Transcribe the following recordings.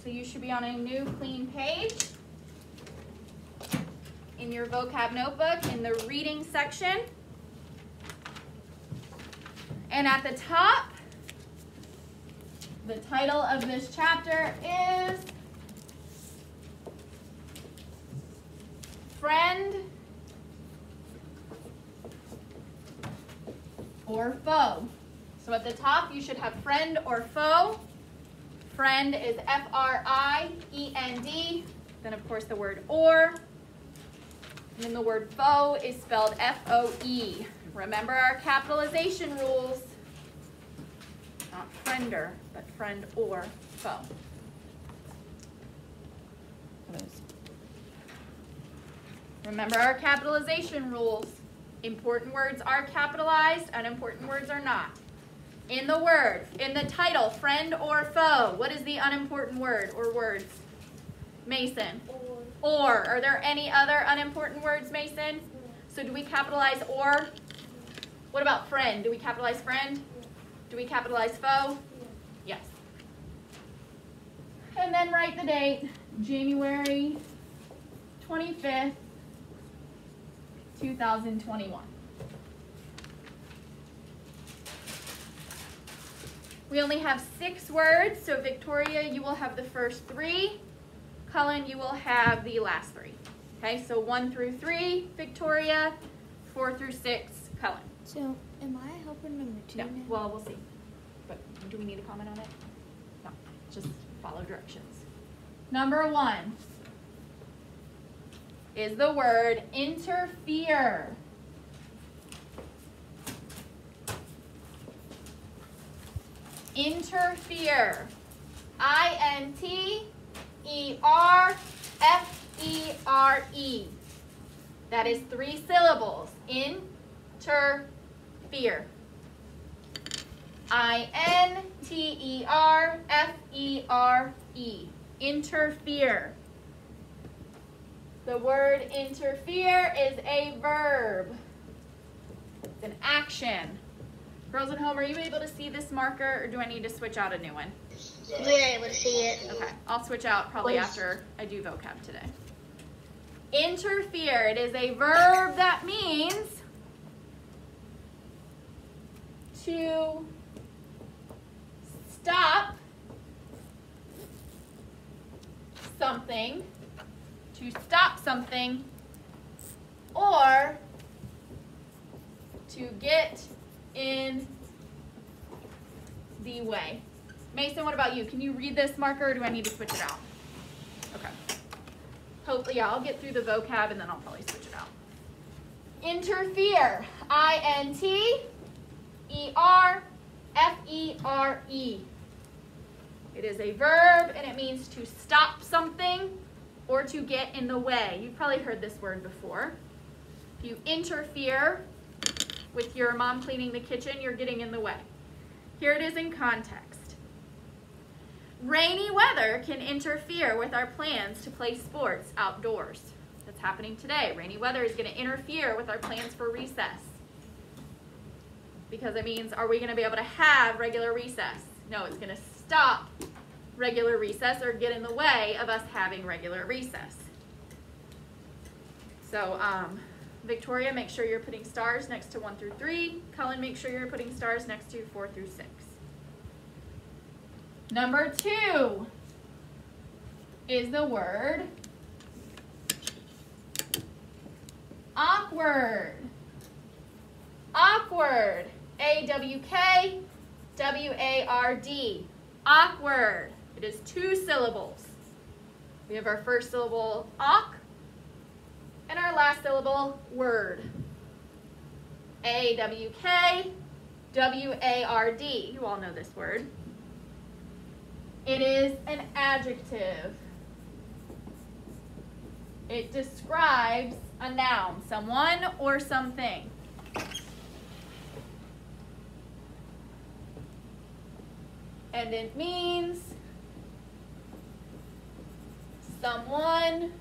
So you should be on a new clean page in your vocab notebook in the reading section. And at the top, the title of this chapter is Friend or Foe. So at the top, you should have friend or foe. Friend is F-R-I-E-N-D. Then, of course, the word or. And then the word foe is spelled F-O-E. Remember our capitalization rules. Not friender, but friend or foe. Remember our capitalization rules. Important words are capitalized, unimportant words are not. In the word, in the title, friend or foe, what is the unimportant word or words? Mason? Or. Are there any other unimportant words, Mason? So do we capitalize or? What about friend? Do we capitalize friend? Do we capitalize foe? Yes. And then write the date, January 25th, 2021. We only have 6 words, so Victoria, you will have the first 3. Cullen, you will have the last 3. Okay, so 1 through 3, Victoria, 4 through 6, Cullen. So, am I helping number 2 No, now? well, we'll see. But do we need to comment on it? No, just follow directions. Number 1 is the word interfere. Interfere. I-N-T-E-R-F-E-R-E. That is 3 syllables. Interfere. I-N-T-E-R-F-E-R-E. Interfere. The word interfere is a verb. It's an action. Girls at home, are you able to see this marker, or do I need to switch out a new one? We're able to see it. Okay, I'll switch out probably after I do vocab today. Interfere, it is a verb that means to stop something, or to get in the way. Mason, what about you? Can you read this marker, or do I need to switch it out? Okay. Hopefully, yeah, I'll get through the vocab and then I'll probably switch it out. Interfere. I-N-T-E-R-F-E-R-E. It is a verb and it means to stop something or to get in the way. You've probably heard this word before. If you interfere with your mom cleaning the kitchen, you're getting in the way. Here it is in context. Rainy weather can interfere with our plans to play sports outdoors. That's happening today. Rainy weather is going to interfere with our plans for recess. Because it means, are we going to be able to have regular recess? No, it's going to stop regular recess or get in the way of us having regular recess. So, Victoria, make sure you're putting stars next to 1 through 3. Cullen, make sure you're putting stars next to 4 through 6. Number 2 is the word awkward. Awkward. A-W-K-W-A-R-D. Awkward. It is 2 syllables. We have our first syllable, awk, and our last syllable, word. A-W-K-W-A-R-D. You all know this word. It is an adjective. It describes a noun, someone or something. And it means someone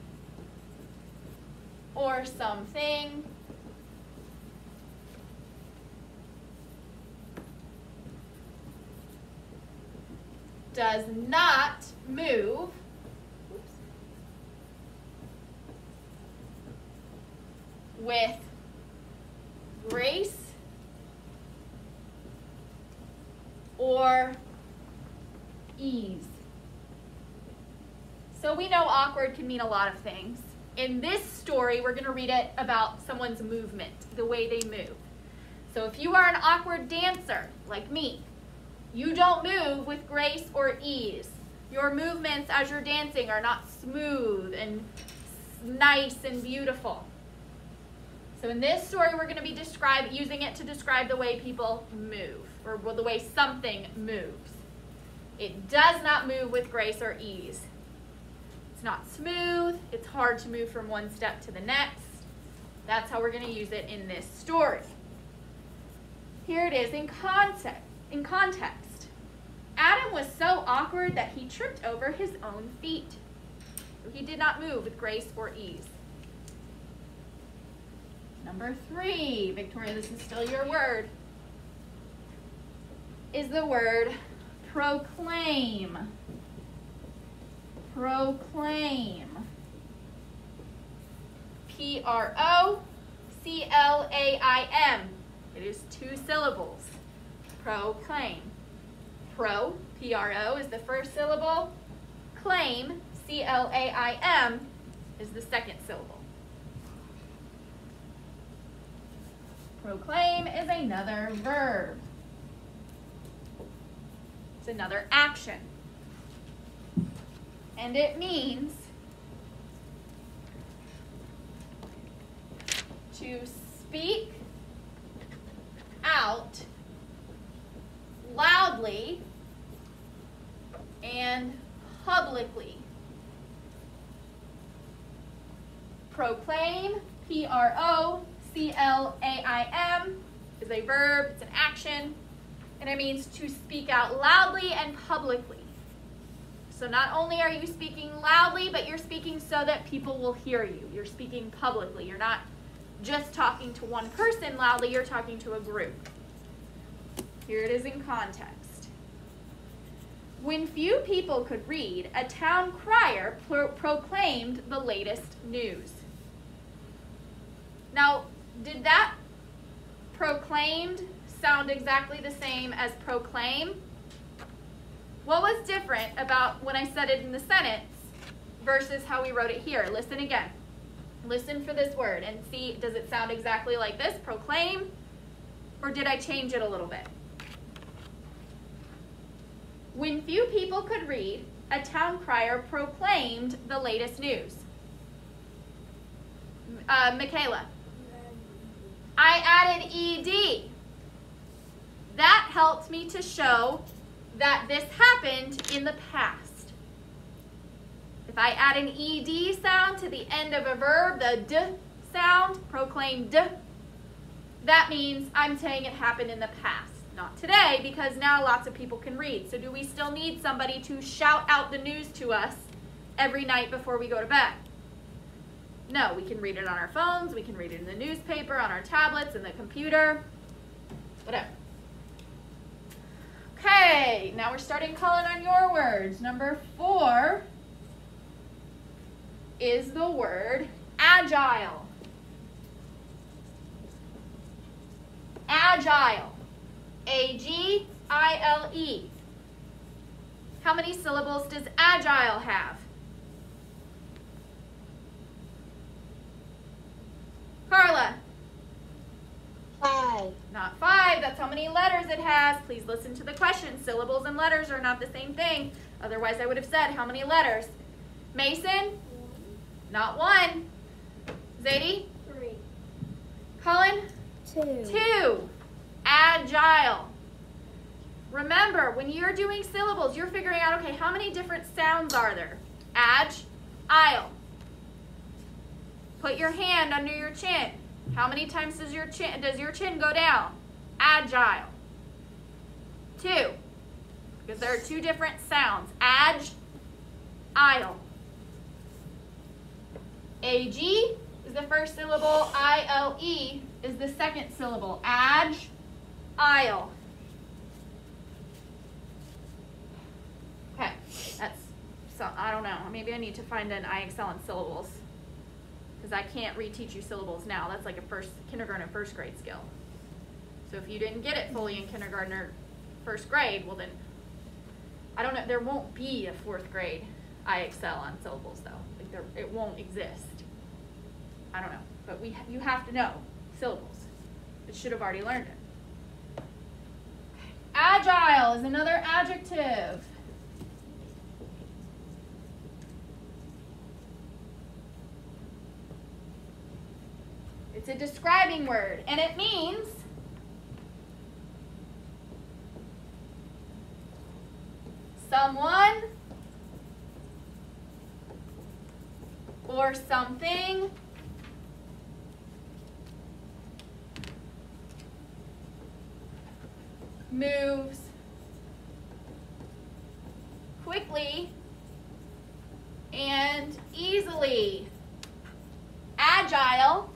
or something does not move with grace or ease. So we know awkward can mean a lot of things. In this story, we're going to read it about someone's movement, the way they move. So if you are an awkward dancer, like me, you don't move with grace or ease. Your movements as you're dancing are not smooth and nice and beautiful. So in this story, we're going to be using it to describe the way people move, or the way something moves. It does not move with grace or ease. It's not smooth. It's hard to move from one step to the next. That's how we're going to use it in this story. Here it is in context. Adam was so awkward that he tripped over his own feet. He did not move with grace or ease. Number 3, Victoria, this is still your word, is the word proclaim. Proclaim. Proclaim. It is 2 syllables. Proclaim. Pro, P-R-O, is the first syllable. Claim, C-L-A-I-M, is the second syllable. Proclaim is another verb. It's another action. And it means to speak out loudly and publicly. Proclaim, P-R-O-C-L-A-I-M, is a verb, it's an action, and it means to speak out loudly and publicly. So not only are you speaking loudly, but you're speaking so that people will hear you. You're speaking publicly. You're not just talking to one person loudly, you're talking to a group. Here it is in context. When few people could read, a town crier proclaimed the latest news. Now, did that proclaimed sound exactly the same as proclaim? What was different about when I said it in the sentence versus how we wrote it here? Listen again. Listen for this word and see, does it sound exactly like this, proclaim, or did I change it a little bit? When few people could read, a town crier proclaimed the latest news. Michaela. I added ED. That helped me to show that this happened in the past. If I add an ED sound to the end of a verb, the D sound, proclaimed, that means I'm saying it happened in the past. Not today, because now lots of people can read. So do we still need somebody to shout out the news to us every night before we go to bed? No, we can read it on our phones, we can read it in the newspaper, on our tablets, in the computer, whatever. Okay, now we're starting calling on your words. Number 4 is the word agile. Agile. A-G-I-L-E. How many syllables does agile have? Carla? 5. Not 5. That's how many letters it has. Please listen to the question. Syllables and letters are not the same thing. Otherwise, I would have said how many letters. Mason? Not 1. Zadie? 3. Colin? 2. 2. Agile. Remember, when you're doing syllables, you're figuring out, okay, how many different sounds are there? Ag-ile. Put your hand under your chin. How many times does your chin go down? Agile. 2. Because there are 2 different sounds. Ag-ile. A-G is the first syllable. I-L-E is the second syllable. Ag-ile. That's, so, I don't know. Maybe I need to find an IXL on syllables. Because I can't reteach you syllables now. That's like a kindergarten, first grade skill. So if you didn't get it fully in kindergarten or first grade, well then, I don't know, there won't be a fourth grade IXL on syllables though. Like it won't exist. I don't know, but you have to know syllables. You should have already learned it. Agile is another adjective. It's a describing word, and it means someone or something moves quickly and easily. Agile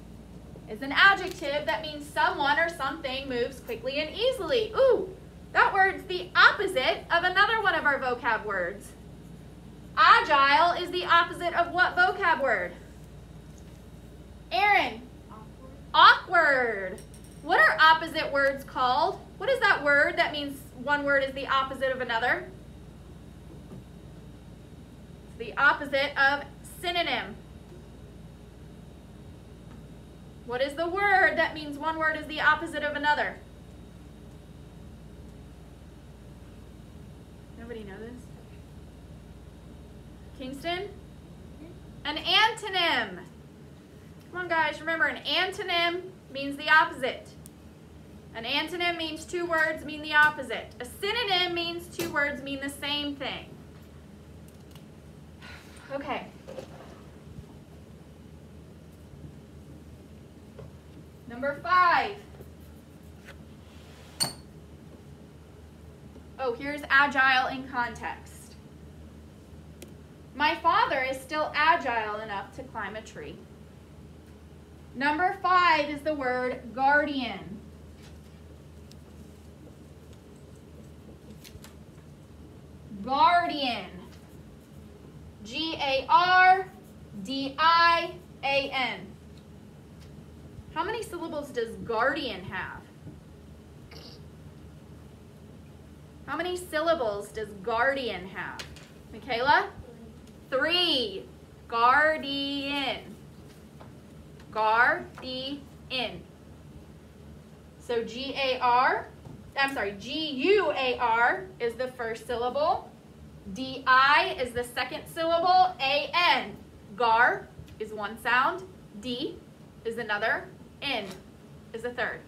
is an adjective that means someone or something moves quickly and easily. Ooh, that word's the opposite of another one of our vocab words. Agile is the opposite of what vocab word? Aaron? Awkward. What are opposite words called? What is that word that means one word is the opposite of another? It's the opposite of synonym. What is the word that means one word is the opposite of another? Nobody know this? Kingston? An antonym. Come on guys, remember an antonym means the opposite. An antonym means two words mean the opposite. A synonym means two words mean the same thing. Okay. Number 5. Oh, here's agile in context. My father is still agile enough to climb a tree. Number 5 is the word guardian. Guardian. G-A-R-D-I-A-N. How many syllables does guardian have? How many syllables does guardian have? Michaela? 3. Guardian. Guardian. So G-U-A-R is the first syllable. D-I is the second syllable. A-N. Gar is one sound. D is another. N is a third.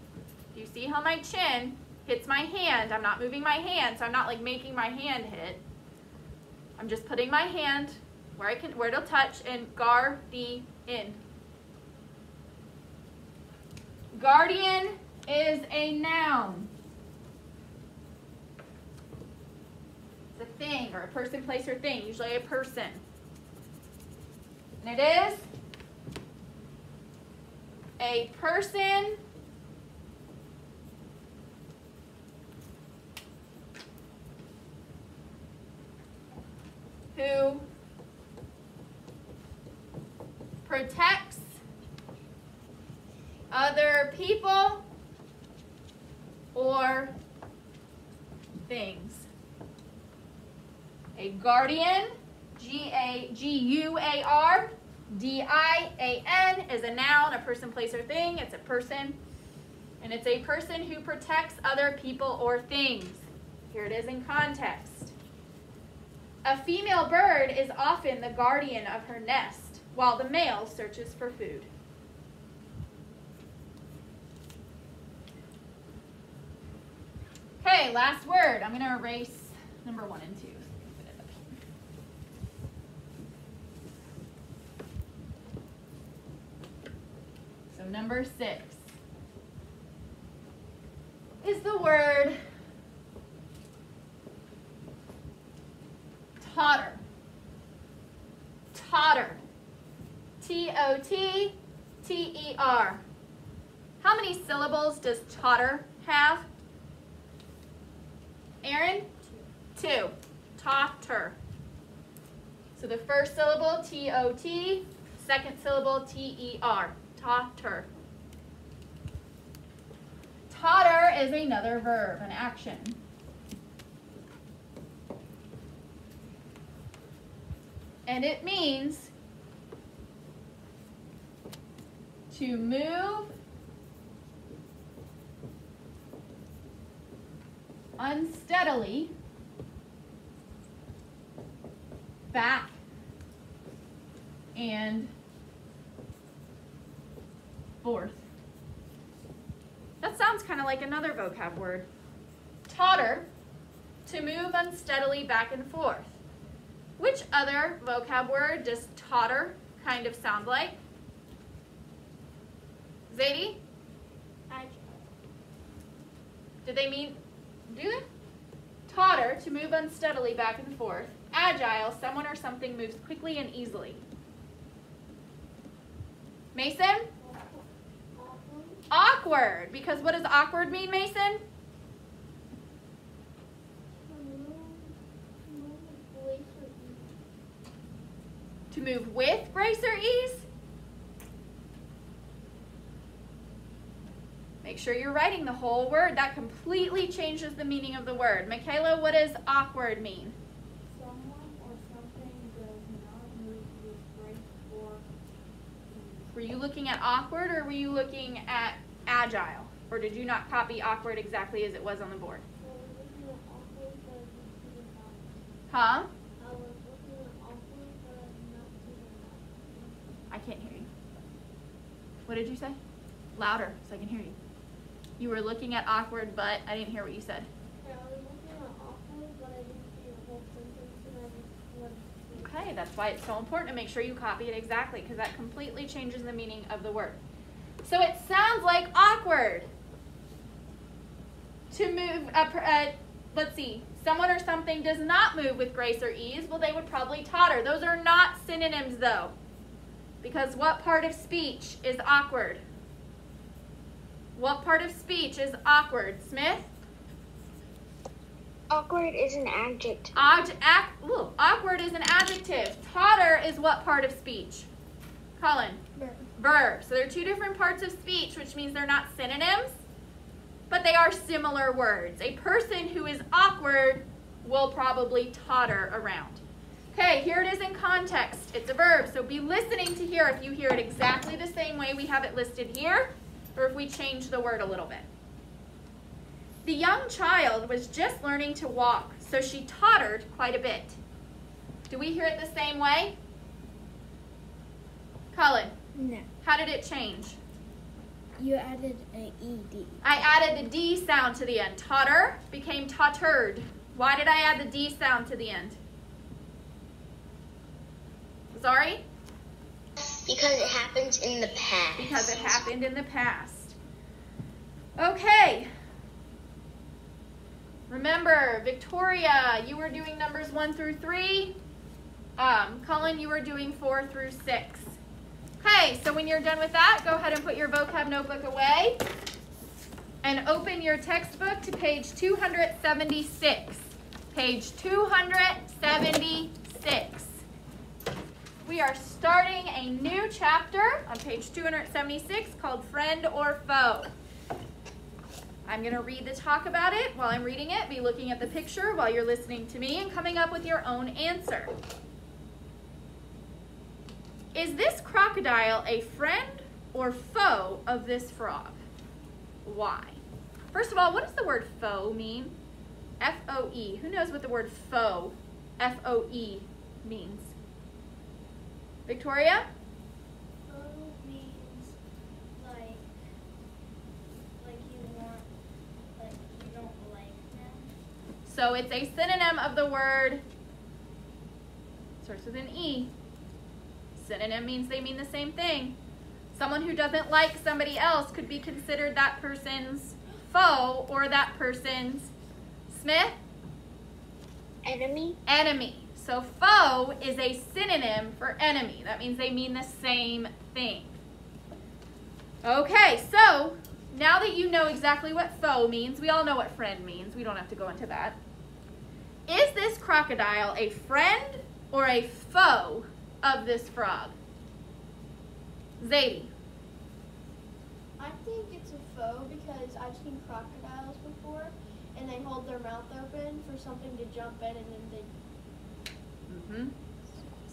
Do you see how my chin hits my hand? I'm not moving my hand, so I'm not like making my hand hit. I'm just putting my hand where it'll touch, and guardian. Guardian is a noun. It's a thing, or a person, place, or thing, usually a person. And it is a person who protects other people or things. A guardian, G-U-A-R-D-I-A-N, is a noun, a person, place, or thing. It's a person. And it's a person who protects other people or things. Here it is in context. A female bird is often the guardian of her nest, while the male searches for food. Okay, last word. I'm going to erase number 1 and 2. So number 6 is the word totter. Totter. T-O-T-T-E-R. How many syllables does totter have? Aaron? 2. Totter. So the first syllable, T-O-T, second syllable, T-E-R, totter. Totter is another verb, an action. And it means to move unsteadily back and forth. That sounds kind of like another vocab word. Totter, to move unsteadily back and forth. Which other vocab word does totter kind of sound like? Zadie? Did they mean, do they? Totter, to move unsteadily back and forth. Agile, someone or something moves quickly and easily. Mason? Awkward, because what does awkward mean, Mason? To move with grace or ease? Make sure you're writing the whole word. That completely changes the meaning of the word. Michaela, what does awkward mean? Someone or something does not move with grace or ease. Were you looking at awkward or were you looking at agile? Or did you not copy awkward exactly as it was on the board? I was looking at awkward, but I didn't see the mouth. Huh? I was looking at awkward, but I did not see the mouth. I can't hear you. What did you say? Louder so I can hear you. You were looking at awkward, but I didn't hear what you said. Yeah, I was looking at awkward, but I didn't see the whole sentence, and I just wanted to see it. Okay, that's why it's so important to make sure you copy it exactly, because that completely changes the meaning of the word. So it sounds like awkward. To move, let's see, someone or something does not move with grace or ease, well, they would probably totter. Those are not synonyms, though, because what part of speech is awkward? What part of speech is awkward? Smith? Awkward is an adjective. Awkward is an adjective. Totter is what part of speech? Colin? Verb. So they're two different parts of speech, which means they're not synonyms, but they are similar words. A person who is awkward will probably totter around. Okay, here it is in context. It's a verb, so be listening to hear if you hear it exactly the same way we have it listed here, or if we change the word a little bit. The young child was just learning to walk, so she tottered quite a bit. Do we hear it the same way? Colin? No. How did it change? You added an ED. I added the D sound to the end. Totter became tottered. Why did I add the D sound to the end? Sorry? Because it happens in the past. Because it happened in the past. Okay. Remember, Victoria, you were doing numbers 1 through 3. Cullen, you were doing 4 through 6. Okay, so when you're done with that, go ahead and put your vocab notebook away and open your textbook to page 276. Page 276. We are starting a new chapter on page 276 called Friend or Foe. I'm going to read the talk about it. While I'm reading it, be looking at the picture while you're listening to me and coming up with your own answer. Is this crocodile a friend or foe of this frog? Why? First of all, what does the word foe mean? F-O-E. Who knows what the word foe, F-O-E, means? Victoria? Foe means like you want, like you don't like them. So it's a synonym of the word, starts with an E. Synonym means they mean the same thing. Someone who doesn't like somebody else could be considered that person's foe or that person's, Smith? Enemy. Enemy. So foe is a synonym for enemy. That means they mean the same thing. Okay, so now that you know exactly what foe means, we all know what friend means. We don't have to go into that. Is this crocodile a friend or a foe of this frog? Zadie. I think it's a foe because I've seen crocodiles before, and they hold their mouth open for something to jump in, and then they...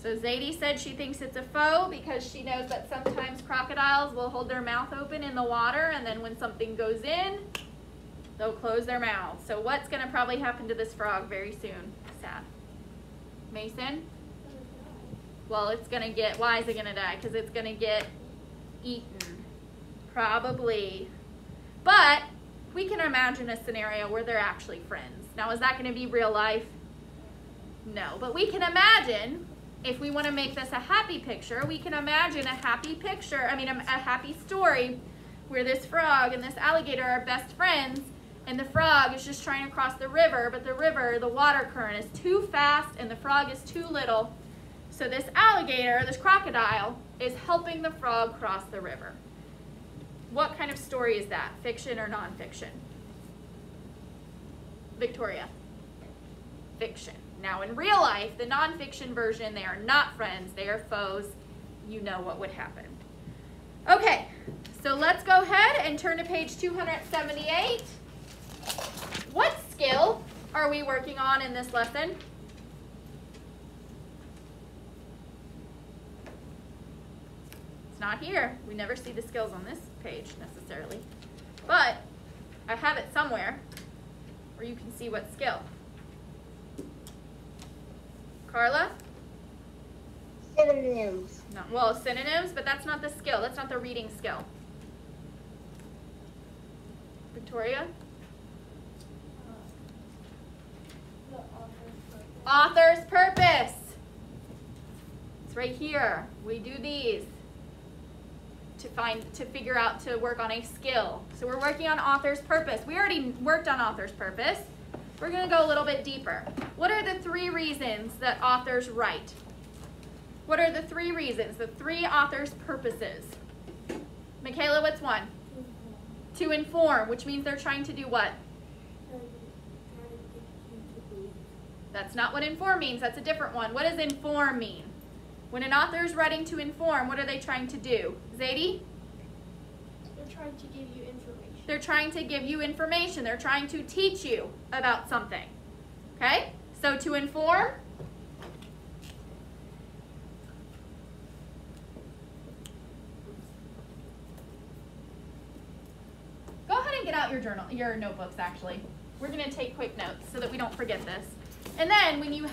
So Zadie said she thinks it's a foe because she knows that sometimes crocodiles will hold their mouth open in the water, and then when something goes in, they'll close their mouth. So what's going to probably happen to this frog very soon? Sad. Mason? Well, it's going to get, why is it going to die? Because it's going to get eaten. Probably. But we can imagine a scenario where they're actually friends. Now, is that going to be real life? No. But we can imagine, if we want to make this a happy picture, we can imagine a happy picture, a happy story where this frog and this alligator are best friends, and the frog is just trying to cross the river, but the water current is too fast and the frog is too little. So this alligator, this crocodile, is helping the frog cross the river. What kind of story is that? Fiction or nonfiction? Victoria? Fiction. Now in real life, the nonfiction version, they are not friends, they are foes. You know what would happen. Okay, so let's go ahead and turn to page 278. What skill are we working on in this lesson? It's not here. We never see the skills on this page necessarily. But I have it somewhere where you can see what skill. Carla? Synonyms. No, well, synonyms, but that's not the skill. That's not the reading skill. Victoria? The author's purpose. Author's purpose. It's right here. We do these to figure out, to work on a skill. So we're working on author's purpose. We already worked on author's purpose. We're going to go a little bit deeper. What are the 3 reasons that authors write? What are the 3 reasons, the 3 authors' purposes? Michaela, what's one? To inform, which means they're trying to do what? That's not what inform means. That's a different one. What does inform mean? When an author is writing to inform, what are they trying to do? Zadie? They're trying to give you information. They're trying to give you information. They're trying to teach you about something. Okay? So to inform. Go ahead and get out your notebooks actually. We're going to take quick notes so that we don't forget this. And then when you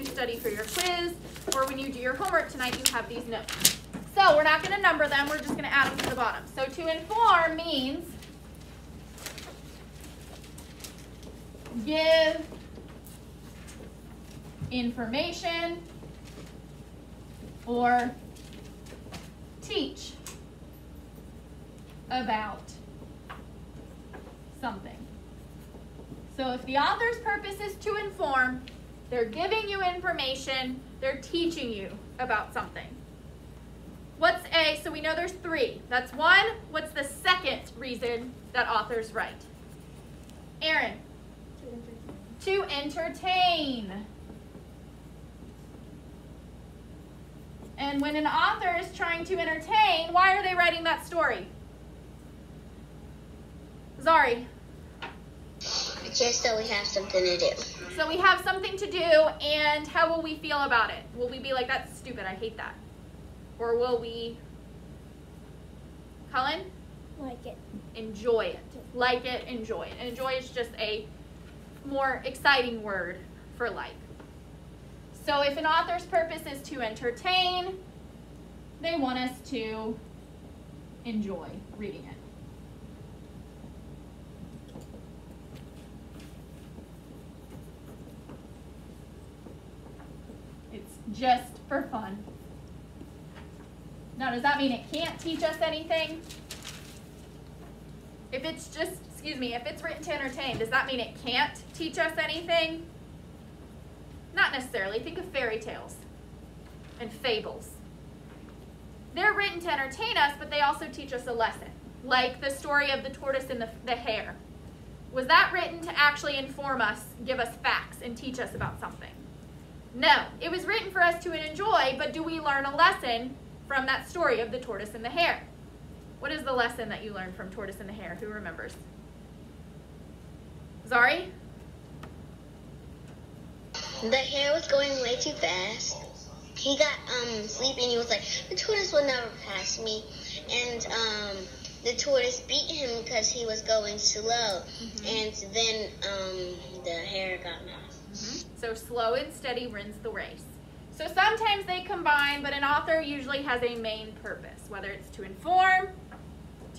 study for your quiz or when you do your homework tonight, you have these notes. So we're not going to number them, we're just going to add them to the bottom. So to inform means give information or teach about something. So if the author's purpose is to inform, they're giving you information, they're teaching you about something. So we know there's 3. That's 1. What's the second reason that authors write? Aaron? To entertain. And when an author is trying to entertain, why are they writing that story? Zari? Just so we have something to do. So we have something to do, and how will we feel about it? Will we be like, that's stupid, I hate that? Or will we, Cullen? Like it. Enjoy it. Like it, enjoy it. And enjoy is just a more exciting word for like. So if an author's purpose is to entertain, they want us to enjoy reading it. It's just for fun. Now, does that mean it can't teach us anything? If it's written to entertain, does that mean it can't teach us anything? Not necessarily. Think of fairy tales and fables. They're written to entertain us, but they also teach us a lesson. Like the story of the tortoise and the hare. Was that written to actually inform us, give us facts, and teach us about something? No. It was written for us to enjoy, but do we learn a lesson from that story of the tortoise and the hare? What is the lesson that you learned from Tortoise and the Hare? Who remembers? Zari? The hare was going way too fast. He got sleepy and he was like, the tortoise will never pass me. And the tortoise beat him because he was going slow. And then the hare got mad. So slow and steady wins the race. So sometimes they combine, but an author usually has a main purpose, whether it's to inform,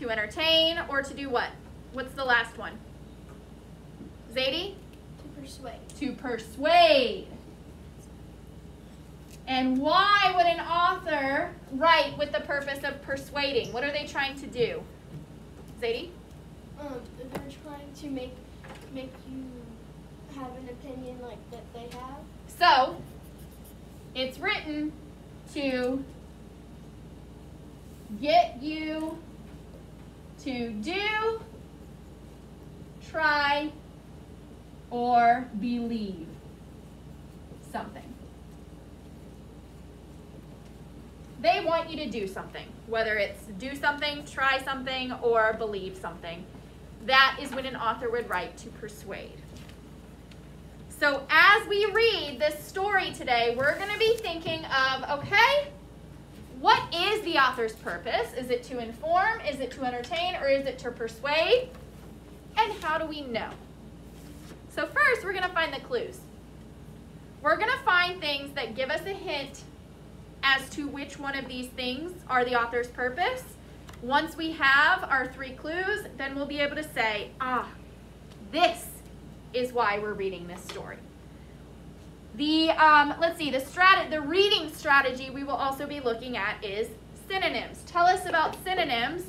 to entertain, or to do what? What's the last one? Zadie? To persuade. To persuade. And why would an author write with the purpose of persuading? What are they trying to do? Zadie? They're trying to make you have an opinion like that they have. So, it's written to get you to do, try, or believe something. They want you to do something, whether it's do something, try something, or believe something. That is what an author would write to persuade. So as we read this story today, we're going to be thinking of, okay, what is the author's purpose? Is it to inform? Is it to entertain? Or is it to persuade? And how do we know? So first, we're going to find the clues. We're going to find things that give us a hint as to which one of these things are the author's purpose. Once we have our 3 clues, then we'll be able to say, this is why we're reading this story. The the reading strategy we will also be looking at is synonyms. Tell us about synonyms.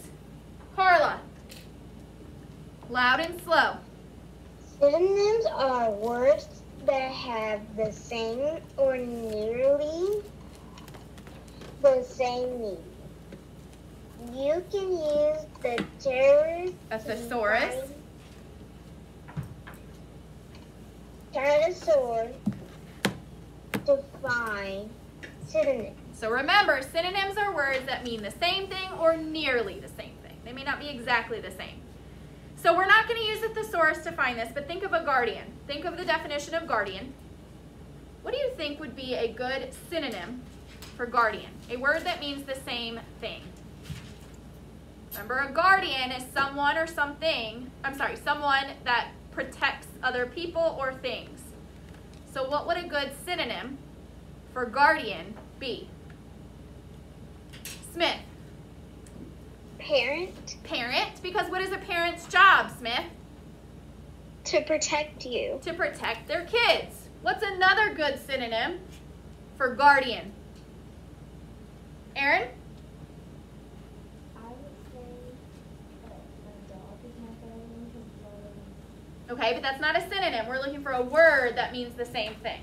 Carla. Loud and slow. Synonyms are words that have the same or nearly the same meaning. You can use the A thesaurus. Pterosaur to find synonyms. So remember, synonyms are words that mean the same thing or nearly the same thing. They may not be exactly the same. So we're not going to use a thesaurus to find this, but think of a guardian. Think of the definition of guardian. What do you think would be a good synonym for guardian? A word that means the same thing. Remember, a guardian is someone or something, someone that protects other people or things. So what would a good synonym for guardian be? Smith. Parent. Parent, because what is a parent's job, Smith? To protect you. To protect their kids. What's another good synonym for guardian? Aaron? I would say a dog is my guardian because Okay, but that's not a synonym. We're looking for a word that means the same thing.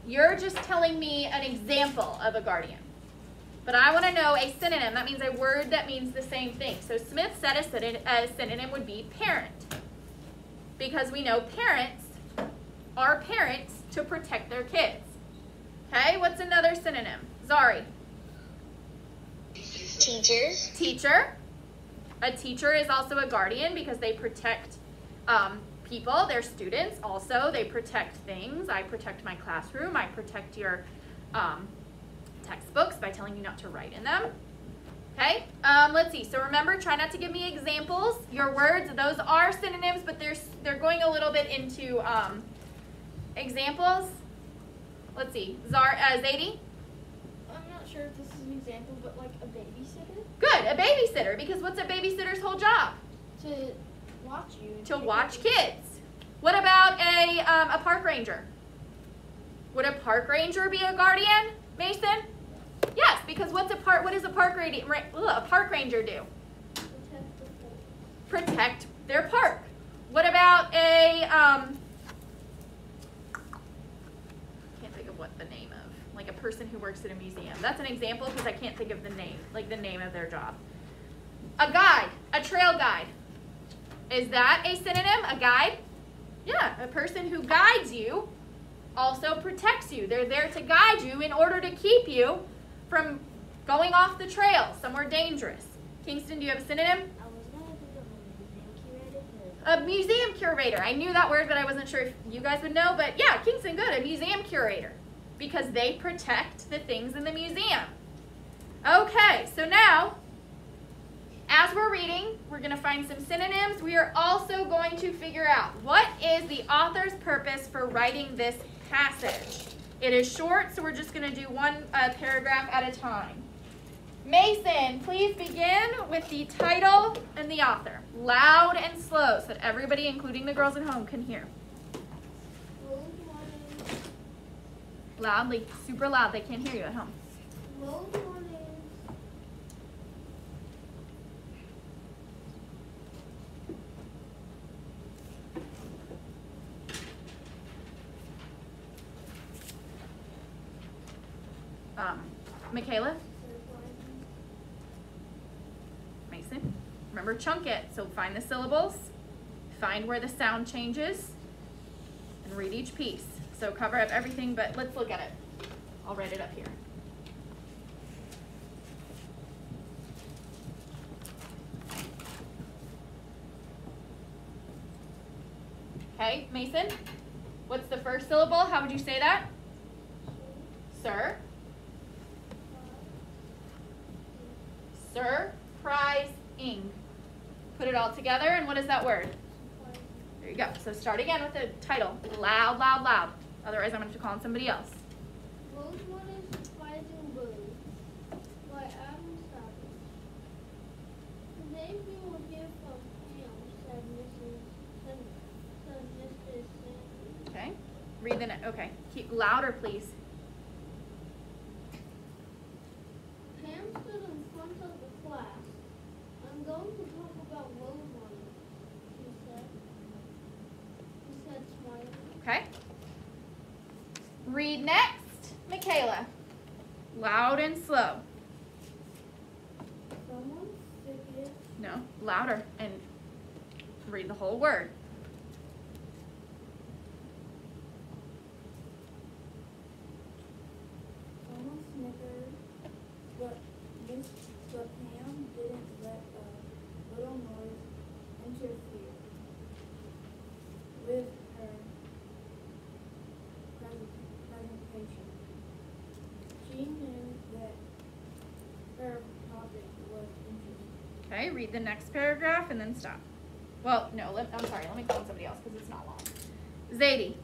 You're just telling me an example of a guardian. But I want to know a synonym. That means a word that means the same thing. So Smith said a synonym would be parent. Because we know parents are parents to protect their kids. Okay, what's another synonym? Zari. Teachers. Teacher. A teacher is also a guardian because they protect people, their students also. They protect things. I protect my classroom. I protect your textbooks by telling you not to write in them. Okay, let's see. So remember, try not to give me examples. Your words, those are synonyms, but they're going a little bit into examples. Let's see. Zadie? I'm not sure if this is an example, but like a babysitter. Good, a babysitter, because what's a babysitter's whole job? To watch you. To watch kids. What about a park ranger? Would a park ranger be a guardian, Mason? Yes, because what does a park ranger do? Protect their park. What about can't think of what the name of, like a person who works at a museum. That's an example because I can't think of the name, like the name of their job. A guide, a trail guide. Is that a synonym, a guide? Yeah, a person who guides you also protects you. They're there to guide you in order to keep you from going off the trail, somewhere dangerous. Kingston, do you have a synonym? I was going to think of a museum curator. A museum curator. I knew that word, but I wasn't sure if you guys would know. But yeah, Kingston, good. A museum curator. Because they protect the things in the museum. Okay, so now, as we're reading, we're going to find some synonyms. We are also going to figure out what is the author's purpose for writing this passage. It is short, so we're just going to do one paragraph at a time. Mason, please begin with the title and the author. Loud and slow, so that everybody, including the girls at home, can hear. Rose Morning. Loudly, super loud. They can't hear you at home. Rose Morning. Michaela? Mason? Remember, chunk it. So find the syllables, find where the sound changes, and read each piece. So cover up everything, but let's look at it. I'll write it up here. Okay, Mason? What's the first syllable? How would you say that? Sir? Surprising. Put it all together, and what is that word? There you go. So start again with the title. Loud, loud, loud. Otherwise, I'm going to have to call on somebody else. Rose Morning Surprising Boo by Adam Savage. Today we will hear from Pam, said Mrs. Sandy. Okay. Read the next. Okay. Keep louder, please. Pam stood in front of the class. I'm going to talk about Rose Morning, she said. He said, smiling. Okay. Read next, Michaela. Loud and slow. Someone figured No, louder and read the whole word. Someone snickered, but Pam didn't let a little noise interfere with her presentation. She knew that her topic was interesting. Okay, read the next paragraph and then stop. Well, no, I'm sorry. Let me call on somebody else because it's not long. Zadie.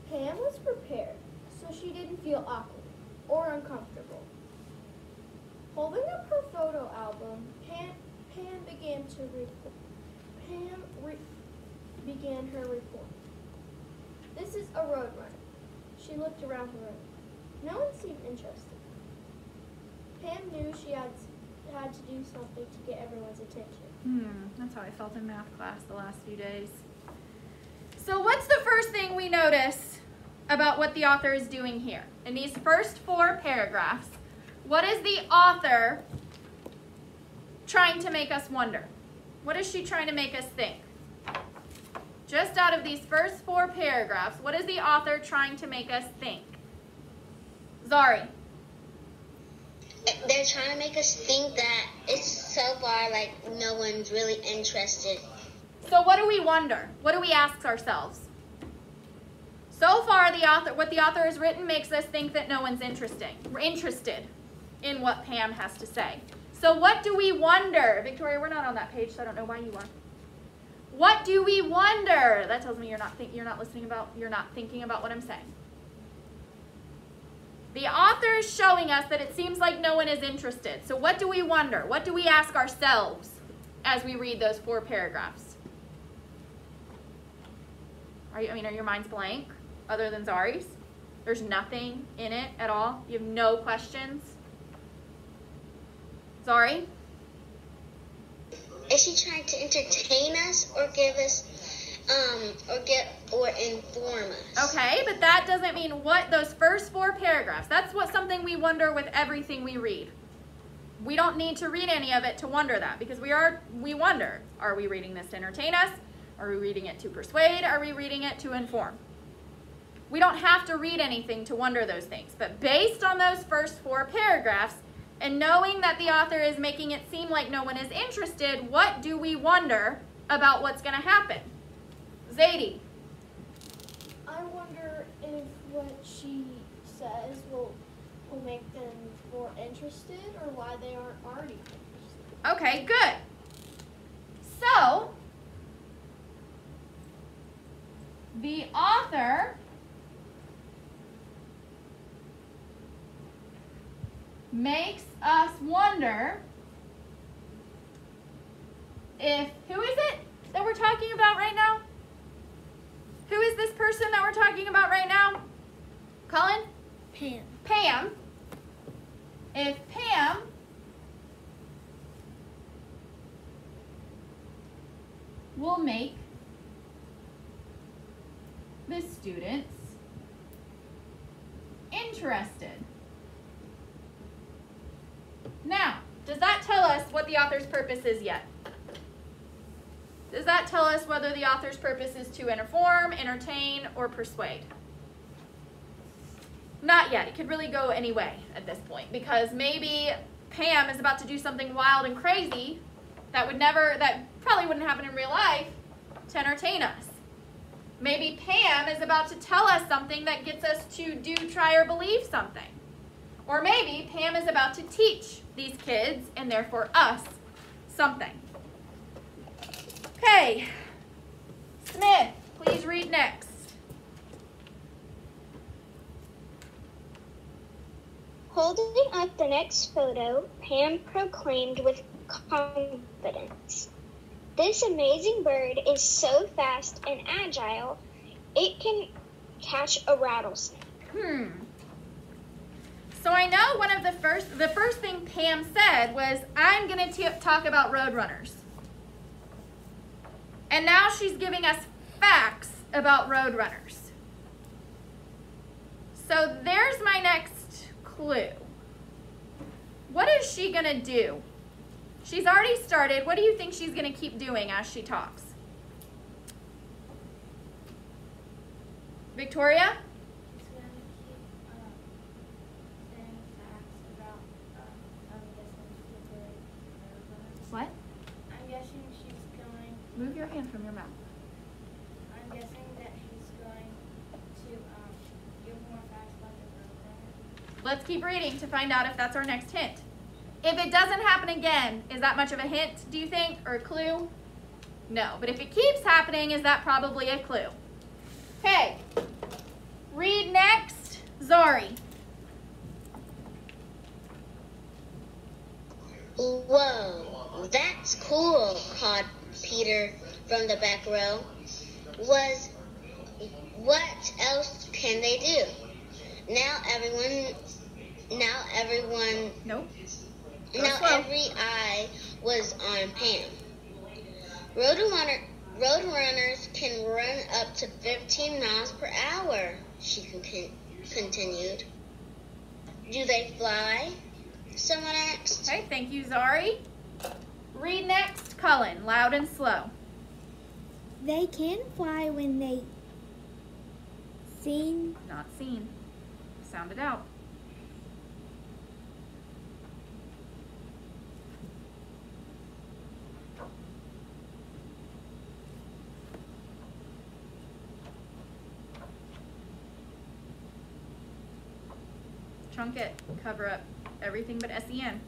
Pam was prepared, so she didn't feel awkward or uncomfortable. Holding up her photo album, Pam began began her report. This is a road runner. She looked around the room. No one seemed interested. Pam knew she had to do something to get everyone's attention. That's how I felt in math class the last few days. So what's the first thing we notice about what the author is doing here? In these first 4 paragraphs, what is the author trying to make us wonder? What is she trying to make us think? Just out of these first 4 paragraphs, what is the author trying to make us think? Zari. They're trying to make us think that it's so far like no one's really interested. So what do we wonder? What do we ask ourselves? So far, what the author has written makes us think that no one's interested in what Pam has to say. So what do we wonder? Victoria, we're not on that page, so I don't know why you are. What do we wonder? That tells me you're not thinking about what I'm saying. The author is showing us that it seems like no one is interested. So what do we wonder? What do we ask ourselves as we read those 4 paragraphs? Are your minds blank other than Zari's? There's nothing in it at all? You have no questions? Zari? Is she trying to entertain us or give us, or inform us? Okay, but that doesn't mean what those first 4 paragraphs. That's something we wonder with everything we read. We don't need to read any of it to wonder that because we wonder, are we reading this to entertain us? Are we reading it to persuade? Are we reading it to inform? We don't have to read anything to wonder those things, but based on those first 4 paragraphs and knowing that the author is making it seem like no one is interested, what do we wonder about what's going to happen? Zadie. I wonder if what she says will make them more interested, or why they aren't already interested. Okay, good. So, the author makes us wonder if, who is it that we're talking about right now? Who is this person that we're talking about right now? Colin? Pam. Pam. If Pam will make the students interested. Now, does that tell us what the author's purpose is yet? Does that tell us whether the author's purpose is to inform, entertain, or persuade? Not yet. It could really go any way at this point, because maybe Pam is about to do something wild and crazy that probably wouldn't happen in real life to entertain us. Maybe Pam is about to tell us something that gets us to do, try, or believe something. Or maybe Pam is about to teach these kids, and therefore us, something. Okay. Smith, please read next. Holding up the next photo, Pam proclaimed with confidence, "This amazing bird is so fast and agile, it can catch a rattlesnake." So I know one of the first thing Pam said was, I'm going to talk about roadrunners. And now she's giving us facts about roadrunners. So there's my next clue. What is she going to do? She's already started. What do you think she's going to keep doing as she talks? Victoria? She's going to keep saying facts about, What? I'm guessing she's going, Move your hand from your mouth. I'm guessing that he's going to give more facts about the roadrunner. Let's keep reading to find out if that's our next hint. If it doesn't happen again, is that much of a hint, do you think, or a clue? No, but if it keeps happening, is that probably a clue? Okay, read next, Zari. Whoa, that's cool, called Peter from the back row. What else can they do? Now every eye was on Pam. Roadrunners can run up to 15 miles per hour, she continued. Do they fly? Someone asked. Okay, thank you, Zari. Read next, Cullen, loud and slow. They can fly when they seen. Not seen. Sound it out. Chunk it. Cover up everything but S-E-N.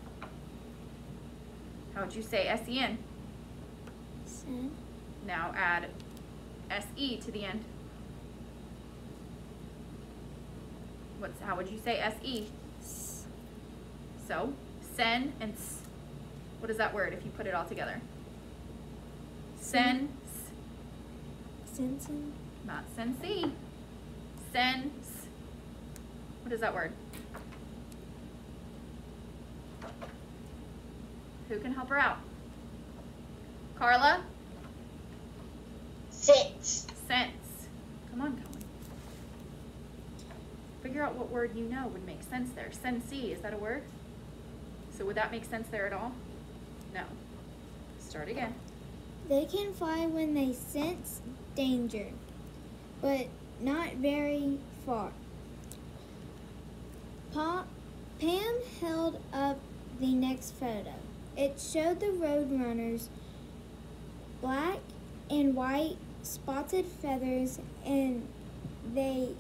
How would you say S-E-N? Sen. Now add S-E to the end. How would you say S-E? So, sen and s. What is that word if you put it all together? Sen, s. Sensen. Not sen-see. Sen, s. What is that word? Who can help her out? Carla? Sense. Sense. Come on, Colin. Figure out what word you know would make sense there. Sense-see, is that a word? So would that make sense there at all? No. Start again. They can fly when they sense danger, but not very far. Pam held up the next photo. It showed the Roadrunners, black and white spotted feathers, and the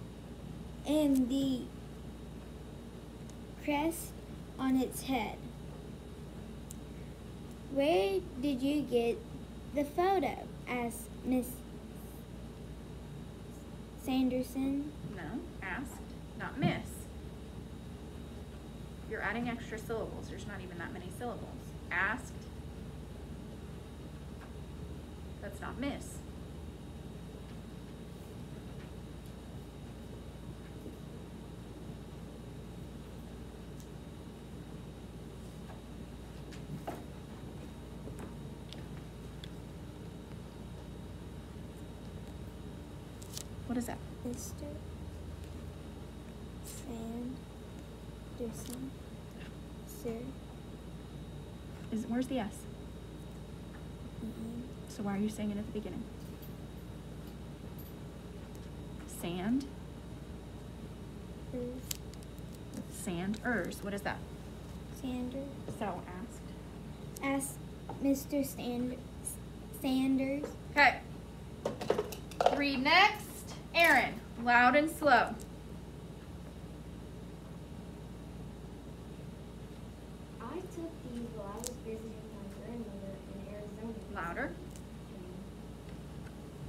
crest on its head. Where did you get the photo? Asked Miss Sanderson. No, asked, not miss. You're adding extra syllables. There's not even that many syllables. Asked. That's not miss. What is that? Mr. Sanderson, sir. Where's the S? So why are you saying it at the beginning? Sand. Sanders. What is that? Sanders. So asked. Asked Mr. Sanders. Okay. Read next. Aaron, loud and slow. I took these while I was visiting my grandmother in Arizona. Louder.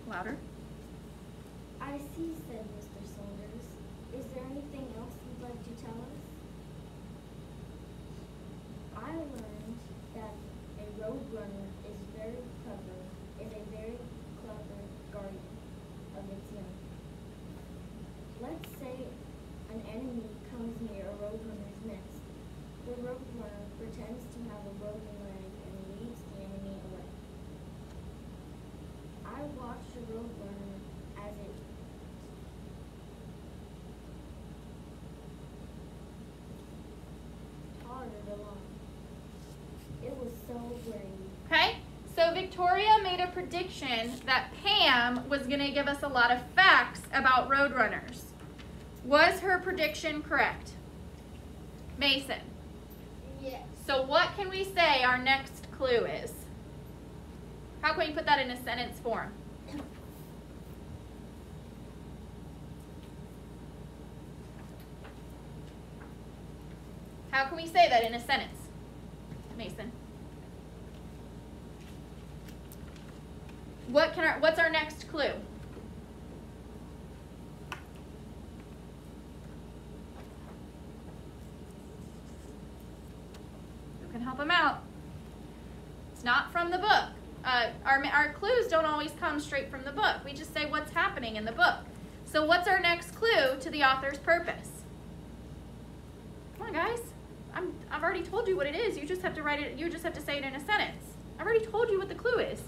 Louder. I see, said Mr. Sanders. Is there anything else you'd like to tell us? I learned that a roadrunner is a very clever guardian of its young. Let's say an enemy comes near a roadrunner's nest. The roadrunner pretends to have a broken leg and leads the enemy away. I watched the roadrunner as it tottered along. It was so brave. Okay. So Victoria made a prediction that Pam was going to give us a lot of facts about roadrunners. Was her prediction correct? Mason. Yes. So what can we say our next clue is? How can we put that in a sentence form? How can we say that in a sentence? Mason. What's our next clue? Who can help him out? It's not from the book. Our clues don't always come straight from the book. We just say what's happening in the book. So what's our next clue to the author's purpose? Come on, guys. I've already told you what it is. You just have to write it. You just have to say it in a sentence. I've already told you what the clue is.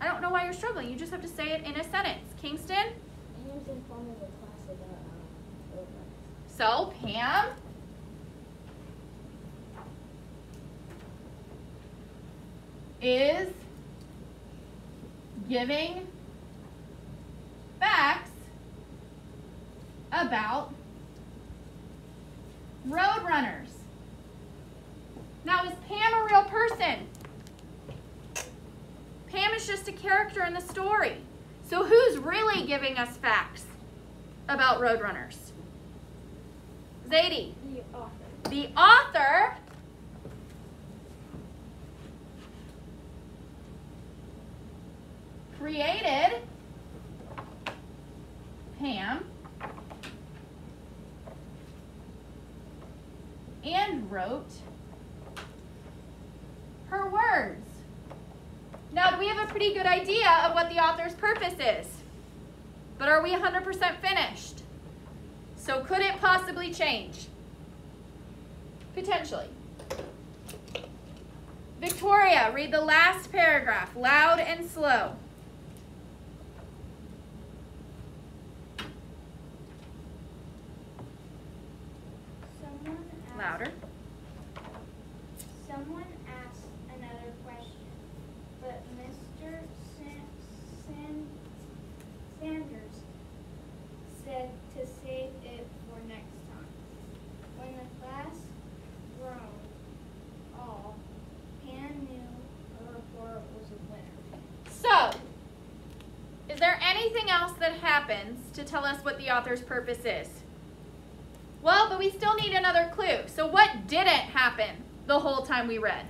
I don't know why you're struggling. You just have to say it in a sentence. Kingston? Pam's informing the class about roadrunners. So, Pam is giving facts about roadrunners. Now, is Pam a real person? Pam is just a character in the story. So who's really giving us facts about roadrunners? Zadie. The author. The author created Pam and wrote her words. Now, we have a pretty good idea of what the author's purpose is, but are we 100% finished? So could it possibly change? Potentially. Victoria, read the last paragraph, loud and slow. Louder. Someone asked another question. happens to tell us what the author's purpose is. Well, but we still need another clue. So what didn't happen the whole time we read?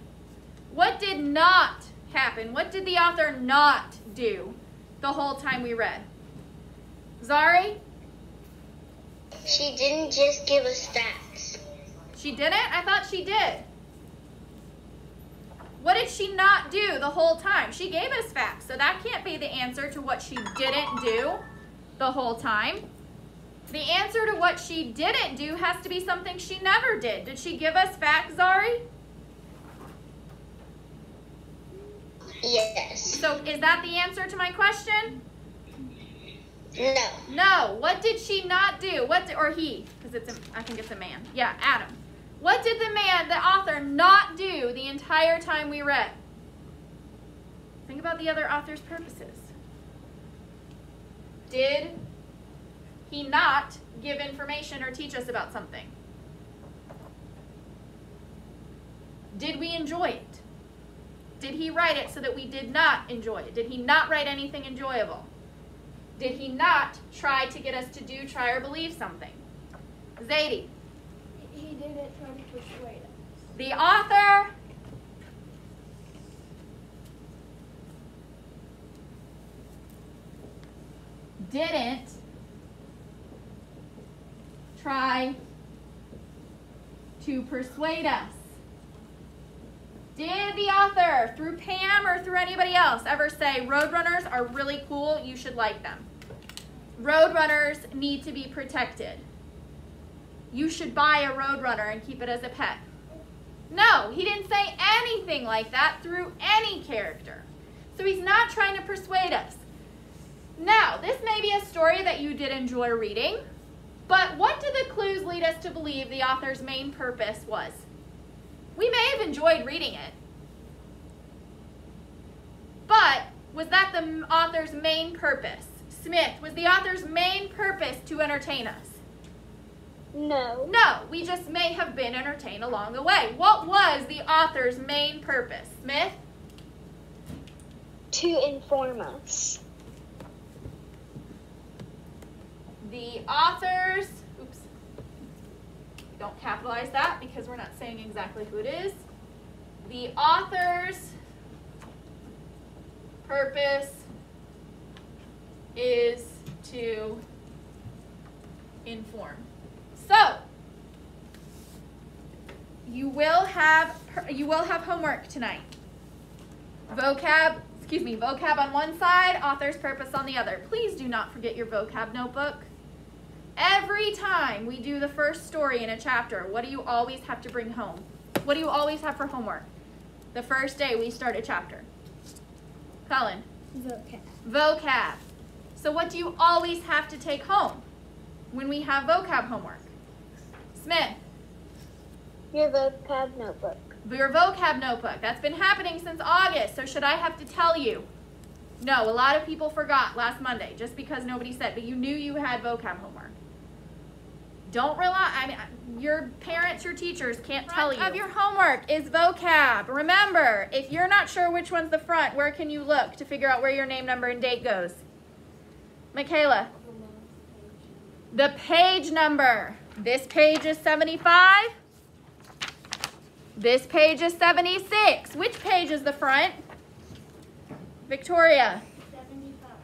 What did not happen? What did the author not do the whole time we read? Zari? She didn't just give us facts. She didn't? I thought she did. What did she not do the whole time? She gave us facts, so that can't be the answer to what she didn't do the whole time. The answer to what she didn't do has to be something she never did. Did she give us facts, Zari? Yes. So is that the answer to my question? No. No. What did she not do? Or he, because I think it's a man. Yeah, Adam. What did the author, not do the entire time we read? Think about the other author's purposes. Did he not give information or teach us about something? Did we enjoy it? Did he write it so that we did not enjoy it? Did he not write anything enjoyable? Did he not try to get us to do, try, or believe something? Zadie. He didn't try to persuade us. The author didn't try to persuade us. Did the author, through Pam or through anybody else, ever say, Roadrunners are really cool, you should like them? Roadrunners need to be protected. You should buy a Roadrunner and keep it as a pet. No, he didn't say anything like that through any character. So he's not trying to persuade us. Now, this may be a story that you did enjoy reading, but what do the clues lead us to believe the author's main purpose was? We may have enjoyed reading it, but was that the author's main purpose? Smith, was the author's main purpose to entertain us? No. No, we just may have been entertained along the way. What was the author's main purpose? Smith? To inform us. The author's, oops, don't capitalize that because we're not saying exactly who it is. The author's purpose is to inform. So, you will have homework tonight. Vocab on one side, author's purpose on the other. Please do not forget your vocab notebook. Every time we do the first story in a chapter, what do you always have to bring home? What do you always have for homework? The first day we start a chapter. Colin? Vocab. Vocab. So what do you always have to take home when we have vocab homework? Smith? Your vocab notebook. Your vocab notebook. That's been happening since August, so should I have to tell you? No, a lot of people forgot last Monday just because nobody said, but you knew you had vocab homework. Don't rely, your parents, your teachers can't tell you. Front of your homework is vocab. Remember, if you're not sure which one's the front, where can you look to figure out where your name, number, and date goes? Michaela? The page number. This page is 75. This page is 76. Which page is the front? Victoria?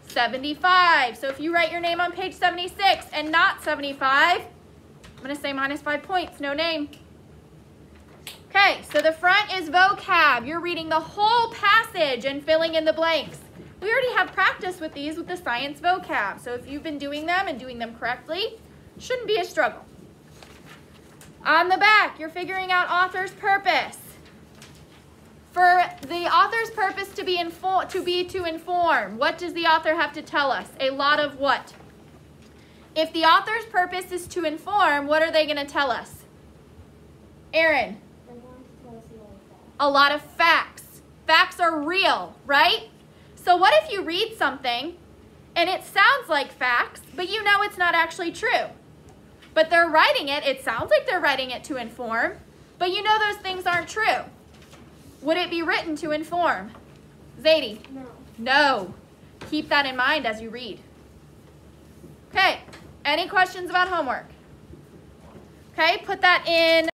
75. So if you write your name on page 76 and not 75, I'm going to say -5 points, no name. Okay, so the front is vocab. You're reading the whole passage and filling in the blanks. We already have practice with these with the science vocab. So if you've been doing them and doing them correctly, shouldn't be a struggle. On the back, you're figuring out author's purpose. For the author's purpose to inform, what does the author have to tell us? A lot of what? If the author's purpose is to inform, what are they going to tell us? Aaron? They're going to tell us a lot of facts. A lot of facts. Facts are real, right? So what if you read something and it sounds like facts, but you know it's not actually true? But they're writing it, it sounds like they're writing it to inform, but you know those things aren't true. Would it be written to inform? Zadie? No. No. Keep that in mind as you read. Any questions about homework? Okay, put that in